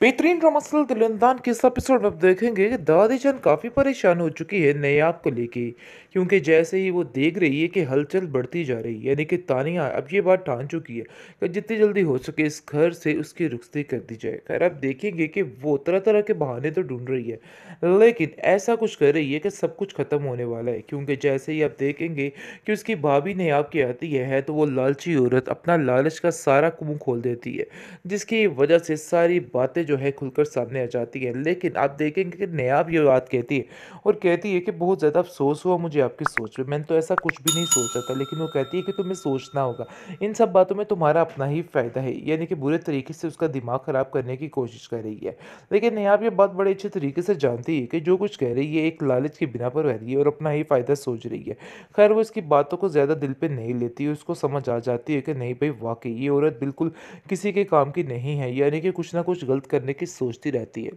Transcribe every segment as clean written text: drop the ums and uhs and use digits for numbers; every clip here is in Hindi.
बेहतरीन रमसल दिलंदान के इस एपिसोड में आप देखेंगे कि दादी जान काफ़ी परेशान हो चुकी है नयाब को लेके। क्योंकि जैसे ही वो देख रही है कि हलचल बढ़ती जा रही है, यानी कि तानिया अब ये बात ठान चुकी है कि जितनी जल्दी हो सके इस घर से उसकी रुखसती कर दी जाए। खैर आप देखेंगे कि वो तरह तरह के बहाने तो ढूंढ रही है, लेकिन ऐसा कुछ कर रही है कि सब कुछ खत्म होने वाला है। क्योंकि जैसे ही आप देखेंगे कि उसकी भाभी नयाब की आती है तो वो लालची औरत अपना लालच का सारा मुंह खोल देती है, जिसकी वजह से सारी बातें जो है खुलकर सामने आ जाती हैं। लेकिन आप देखेंगे कि नेहाब ये बात कहती है और कहती है कि बहुत ज़्यादा अफ़सोस हुआ मुझे आपकी सोच पे, मैंने तो ऐसा कुछ भी नहीं सोचा था। लेकिन वो कहती है कि तुम्हें सोचना होगा, इन सब बातों में तुम्हारा अपना ही फ़ायदा है, यानी कि बुरे तरीके से उसका दिमाग ख़राब करने की कोशिश कर रही है। लेकिन नेहाब ये बात बड़े अच्छे तरीके से जानती है कि जो कुछ कह रही है एक लालच की बिना पर कह रही है और अपना ही फ़ायदा सोच रही है। खैर वो इसकी बातों को ज़्यादा दिल पे नहीं लेती, उसको समझ आ जाती है कि नहीं भाई, वाक़ई ये औरत बिल्कुल किसी के काम की नहीं है, यानी कि कुछ ना कुछ गलत करने की सोचती रहती है।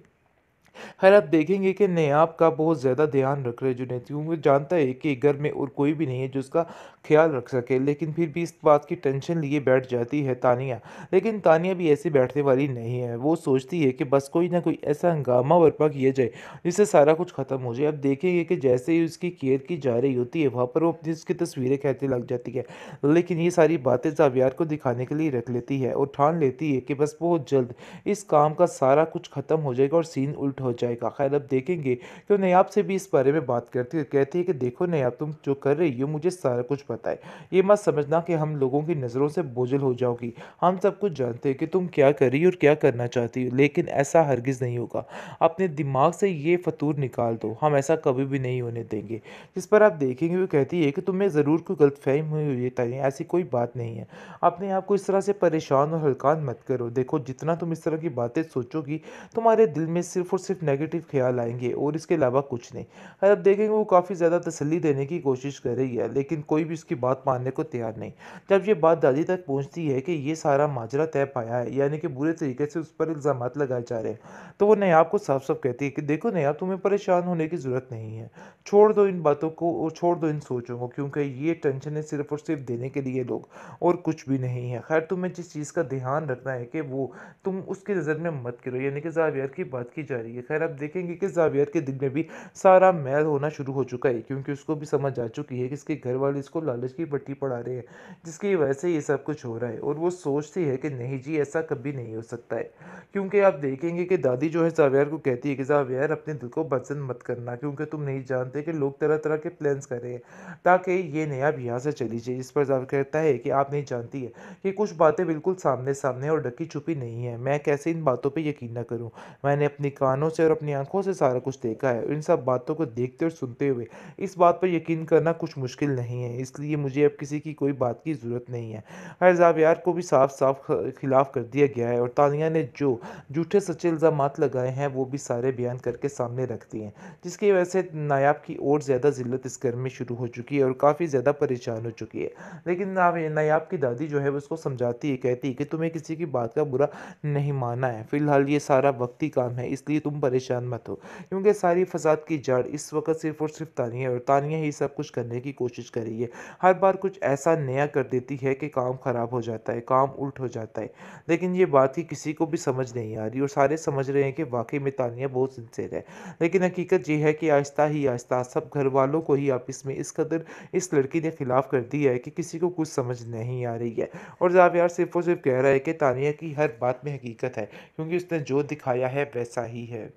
खैर आप देखेंगे कि नेहाब का बहुत ज़्यादा ध्यान रख रहे जुनैद, क्योंकि वो जानता है कि घर में और कोई भी नहीं है जो उसका ख्याल रख सके। लेकिन फिर भी इस बात की टेंशन लिए बैठ जाती है तानिया। लेकिन तानिया भी ऐसी बैठने वाली नहीं है, वो सोचती है कि बस कोई ना कोई ऐसा हंगामा बर्पा किया जाए जिससे सारा कुछ ख़त्म हो जाए। अब देखेंगे कि जैसे ही उसकी केयर की जा रही होती है वहाँ पर वो अपनी उसकी तस्वीरें खींचने लग जाती है। लेकिन ये सारी बातें जावियार को दिखाने के लिए रख लेती है और ठान लेती है कि बस बहुत जल्द इस काम का सारा कुछ ख़त्म हो जाएगा और सीन उल्ट हो जाएगा। खैर अब देखेंगे कि वो नयाब से भी इस बारे में बात करती है, कहती है कि देखो नयाब, तुम जो कर रही हो मुझे सारा कुछ पता है। ये मत समझना कि हम लोगों की नज़रों से बोझल हो जाओगी। हम सब कुछ जानते हैं कि तुम क्या कर रही हो और क्या करना चाहती हो, लेकिन ऐसा हरगिज़ नहीं होगा। अपने दिमाग से ये फतूर निकाल दो, हम ऐसा कभी भी नहीं होने देंगे। जिस पर आप देखेंगे वो कहती है कि तुम्हें ज़रूर कोई गलतफ़हमी हुई है ताई, ऐसी कोई बात नहीं है। अपने आप को इस तरह से परेशान और हल्कान मत करो। देखो जितना तुम इस तरह की बातें सोचोगी, तुम्हारे दिल में सिर्फ़ और सिर्फ़ नेगेटिव ख़्याल आएँगे और इसके अलावा कुछ नहीं। और अब देखेंगे वो काफ़ी ज़्यादा तसल्ली देने की कोशिश कर रही है, लेकिन कोई भी उसकी बात मानने को तैयार नहीं। जब ये बात दादी तक पहुँचती है कि ये सारा माजरा तय पाया है, यानी कि बुरे तरीके से उस पर इल्ज़ामात लगाए जा रहे हैं, तो वो नयाब को साफ-साफ कहती है कि देखो नयाब, तुम्हें परेशान होने की ज़रूरत नहीं है। छोड़ दो इन बातों को और छोड़ दो इन सोचों को, क्योंकि ये टेंशन है सिर्फ़ और सिर्फ़ देने के लिए लोग, और कुछ भी नहीं है। ख़ैर तुम्हें जिस चीज़ का ध्यान रखना है कि वो तुम उसकी नज़र में मत गिरो, यानी कि ज़ावियर की बात की जा रही है। ख़ैर आप देखेंगे कि ज़ावियर के दिल में भी सारा मैल होना शुरू हो चुका है, क्योंकि उसको भी समझ आ चुकी है कि इसके घर वाले इसको लालच की पट्टी पढ़ा रहे हैं, जिसकी वजह से ये सब कुछ हो रहा है। और वो सोचती है कि नहीं जी, ऐसा कभी नहीं हो सकता है। क्योंकि आप देखेंगे कि दादी जो है ज़ावियर को कहती है कि ज़ावियर, अपने दिल को बदज़न मत करना, क्योंकि तुम नहीं जानते कि लोग तरह-तरह के प्लान्स कर रहे हैं ताकि ये नयाब यहाँ से चली जाए। इस पर ज़ाविर कहता है कि आप नहीं जानती है कि कुछ बातें बिल्कुल सामने-सामने और ढकी-छुपी नहीं है। मैं कैसे इन बातों पे यकीन ना करूँ? मैंने अपनी कानों से और अपनी आँखों से सारा कुछ देखा है। इन सब बातों को देखते और सुनते हुए इस बात पर यकीन करना कुछ मुश्किल नहीं है। इसलिए मुझे अब किसी की कोई बात की ज़रूरत नहीं है। खैर ज़ावियार को भी साफ-साफ खिलाफ़ कर दिया गया है और तानिया ने जो झूठे-सच्चे इल्ज़ामात लगाए हैं, वो भी सारे बयान करके सामने रख दिए हैं। जिसकी वजह से नायाब की और ज़्यादा ज़िल्लत इस घर में शुरू हो चुकी है और काफ़ी ज़्यादा परेशान हो चुकी है। लेकिन नायाब की दादी जो है वो उसको समझाती है, कहती है कि तुम्हें किसी की बात का बुरा नहीं मानना है। फ़िलहाल ये सारा वक़्ती काम है, इसलिए तुम परेशान मत हो। क्योंकि सारी फ़साद की जड़ इस वक़्त सिर्फ़ और सिर्फ़ तानिया है और तानिया ही सब कुछ करने की कोशिश कर रही है। हर बार कुछ ऐसा नया कर देती है कि काम ख़राब हो जाता है, काम उल्ट हो जाता है। लेकिन ये बात ही किसी को भी समझ नहीं आ रही और सारे समझ रहे हैं कि वाक़ई में तानिया बहुत सिंसियर है। लेकिन हकीकत ये है कि आहिस्ता ही आहिस्ता सब घरवालों को ही आपस में इस कदर इस लड़की ने खिलाफ कर दिया है कि किसी को कुछ समझ नहीं आ रही है। और ज़ावियार सिर्फ़ और सिर्फ़ कह रहा है कि तानिया की हर बात में हकीकत है, क्योंकि उसने जो दिखाया है वैसा ही है।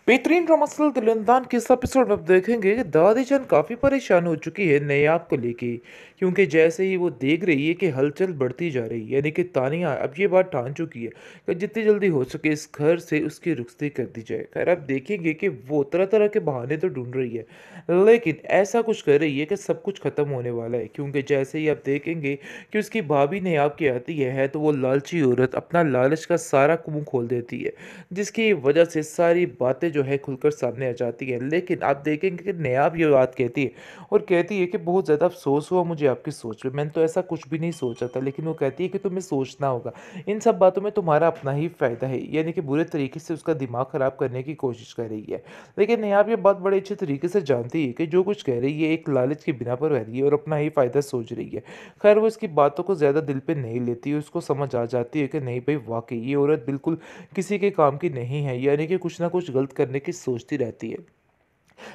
बेहतरीन रमसल दिलंदान के इस एपिसोड में आप देखेंगे कि दादी जान काफ़ी परेशान हो चुकी है नयाब को लेके। क्योंकि जैसे ही वो देख रही है कि हलचल बढ़ती जा रही है, यानी कि तानिया अब ये बात ठान चुकी है कि जितनी जल्दी हो सके इस घर से उसकी रुखसती कर दी जाए। खैर आप देखेंगे कि वो तरह तरह के बहाने तो ढूंढ रही है, लेकिन ऐसा कुछ कर रही है कि सब कुछ खत्म होने वाला है। क्योंकि जैसे ही आप देखेंगे कि उसकी भाभी नयाब की आती है तो वो लालची औरत अपना लालच का सारा मुंह खोल देती है, जिसकी वजह से सारी बातें जो है खुलकर सामने आ जाती हैं। लेकिन आप देखेंगे कि नायाब ये बात कहती है और कहती है कि बहुत ज़्यादा अफ़सोस हुआ मुझे आपकी सोच पे, मैंने तो ऐसा कुछ भी नहीं सोचा था। लेकिन वो कहती है कि तुम्हें सोचना होगा। इन सब बातों में तुम्हारा अपना ही फ़ायदा है, यानी कि बुरे तरीके से उसका दिमाग ख़राब करने की कोशिश कर रही है। लेकिन नेहाब ये बात बड़े अच्छे तरीके से जानती है कि जो कुछ कह रही है एक लालच की बिना पर कह रही है और अपना ही फ़ायदा सोच रही है। खैर वो इसकी बातों को ज़्यादा दिल पे नहीं लेती, उसको समझ आ जाती है कि नहीं भई वाक़ई ये औरत बिल्कुल किसी के काम की नहीं है, यानी कि कुछ न कुछ गलत करने की सोचती रहती है।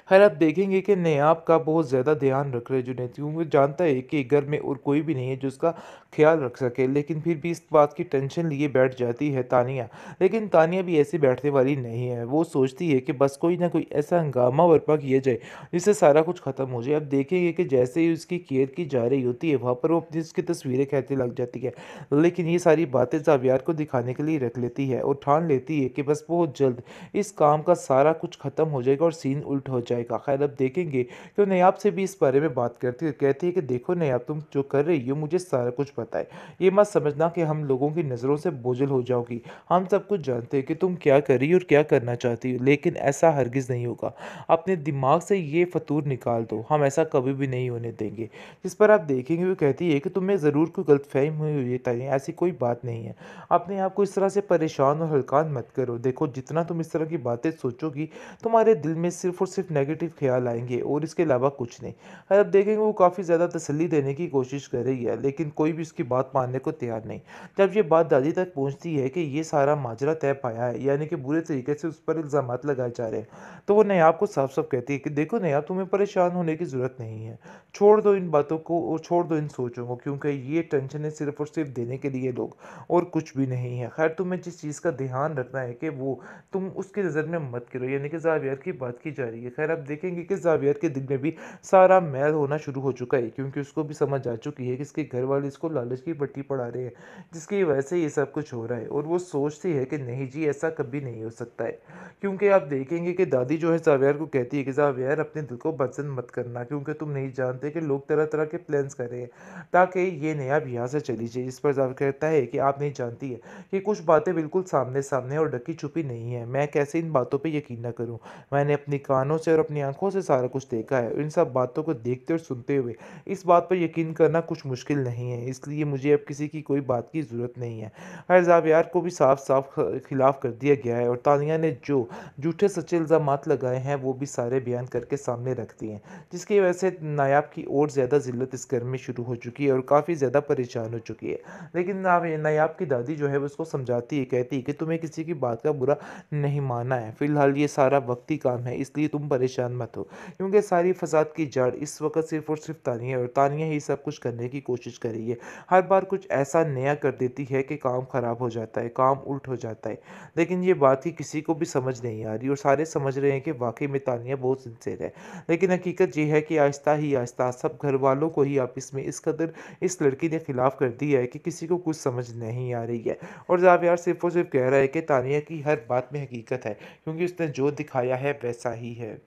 खैर आप देखेंगे कि नेहाब का बहुत ज़्यादा ध्यान रख रहे हैं जुनैद, क्योंकि वो जानता है कि घर में और कोई भी नहीं है जो उसका ख्याल रख सके। लेकिन फिर भी इस बात की टेंशन लिए बैठ जाती है तानिया। लेकिन तानिया भी ऐसे बैठने वाली नहीं है, वो सोचती है कि बस कोई ना कोई ऐसा हंगामा बर्पा किया जाए जिससे सारा कुछ ख़त्म हो जाए। अब देखेंगे कि जैसे ही उसकी केयर की जा रही होती है वहाँ पर वो अपनी उसकी तस्वीरें खींचने लग जाती है। लेकिन ये सारी बातें जावियार को दिखाने के लिए रख लेती है और ठान लेती है कि बस बहुत जल्द इस काम का सारा कुछ ख़त्म हो जाएगा और सीन उल्ट हो जाएगा। ख़ैर अब देखेंगे कि वो नयाब से भी इस बारे में बात करती है, कहती है कि देखो नयाब तुम जो कर रही हो मुझे सारा कुछ पता है। ये मत समझना कि हम लोगों की नज़रों से बोझिल हो जाओगी। हम सब कुछ जानते हैं कि तुम क्या कर रही हो और क्या करना चाहती हो, लेकिन ऐसा हरगिज़ नहीं होगा। अपने दिमाग से ये फ़तूर निकाल दो, हम ऐसा कभी भी नहीं होने देंगे। जिस पर आप देखेंगे वो कहती है कि तुम्हें ज़रूर कोई गलतफ़हमी हुई है तानिया, ऐसी कोई बात नहीं है। अपने आप को इस तरह से परेशान और हल्कान मत करो। देखो जितना तुम इस तरह की बातें सोचोगी तुम्हारे दिल में सिर्फ़ और सिर्फ़ नेगेटिव ख़्याल आएँगे और इसके अलावा कुछ नहीं। अब देखेंगे वो काफ़ी ज़्यादा तसल्ली देने की कोशिश कर रही है, लेकिन कोई भी उसकी बात मानने को तैयार नहीं। जब ये बात दादी तक पहुँचती है कि ये सारा माजरा तय पाया है, यानी कि बुरे तरीके से उस पर इल्ज़ामात लगाए जा रहे हैं, तो वो नयाब को साफ-साफ कहती है कि देखो नयाब तुम्हें परेशान होने की ज़रूरत नहीं है। छोड़ दो इन बातों को और छोड़ दो इन सोचों को, क्योंकि ये टेंशन है सिर्फ़ और सिर्फ़ देने के लिए लोग और कुछ भी नहीं है। ख़ैर तुम्हें जिस चीज़ का ध्यान रखना है कि वो तुम उसकी नज़र में मत गिरो, यानी कि ज़ावियर की बात की जा रही है। ख़ैर आप देखेंगे कि ज़ावियर के दिल में भी सारा मैल होना शुरू हो चुका है, क्योंकि उसको भी समझ आ चुकी है कि इसके घर वाले इसको लालच की पट्टी पढ़ा रहे हैं, जिसकी वजह से ये सब कुछ हो रहा है। और वो सोचती है कि नहीं जी ऐसा कभी नहीं हो सकता है, क्योंकि आप देखेंगे कि दादी जो है ज़ावियर को कहती है कि ज़ावियर अपने दिल को बदज़न मत करना, क्योंकि तुम नहीं जानते कि लोग तरह-तरह के प्लान्स कर रहे हैं ताकि ये नेहाब यहाँ से चली जाए। इस पर ज़ावियर कहता है कि आप नहीं जानती है कि कुछ बातें बिल्कुल सामने-सामने और ढकी-छुपी नहीं है। मैं कैसे इन बातों पे यकीन ना करूँ? मैंने अपनी कानों से और अपनी आँखों से सारा कुछ देखा है। इन सब बातों को देखते और सुनते हुए इस बात पर यकीन करना कुछ मुश्किल नहीं है। इसलिए मुझे अब किसी की कोई बात की ज़रूरत नहीं है। खैर ज़ावियार को भी साफ-साफ खिलाफ़ कर दिया गया है और तानिया ने जो झूठे सच्चे इल्ज़ामात लगाए हैं, वो भी सारे बयान करके सामने रख दिए हैं। जिसकी वजह से नायाब की और ज़्यादा ज़िल्लत इस घर में शुरू हो चुकी है और काफ़ी ज़्यादा परेशान हो चुकी है। लेकिन नायाब की दादी जो है वो उसको समझाती है, कहती है कि तुम्हें किसी की बात का बुरा नहीं मानना है। फ़िलहाल ये सारा वक़्ती काम है, इसलिए तुम परेशान मत हो। क्योंकि सारी फ़साद की जड़ इस वक़्त सिर्फ़ और सिर्फ़ तानिया है और तानिया ही सब कुछ करने की कोशिश कर रही है। हर बार कुछ ऐसा नया कर देती है कि काम ख़राब हो जाता है, काम उल्ट हो जाता है। लेकिन ये बात ही किसी को भी समझ नहीं आ रही और सारे समझ रहे हैं कि वाक़ई में तानिया बहुत सिंसियर है। लेकिन हकीकत ये है कि आहिस्ता ही आहिस्ता सब घरवालों को ही आपस में इस कदर इस लड़की ने खिलाफ़ कर दिया है कि किसी को कुछ समझ नहीं आ रही है। और ज़ावियार सिर्फ़ और सिर्फ़ कह रहा है कि तानिया की हर बात में हकीकत है, क्योंकि उसने जो दिखाया है वैसा ही है।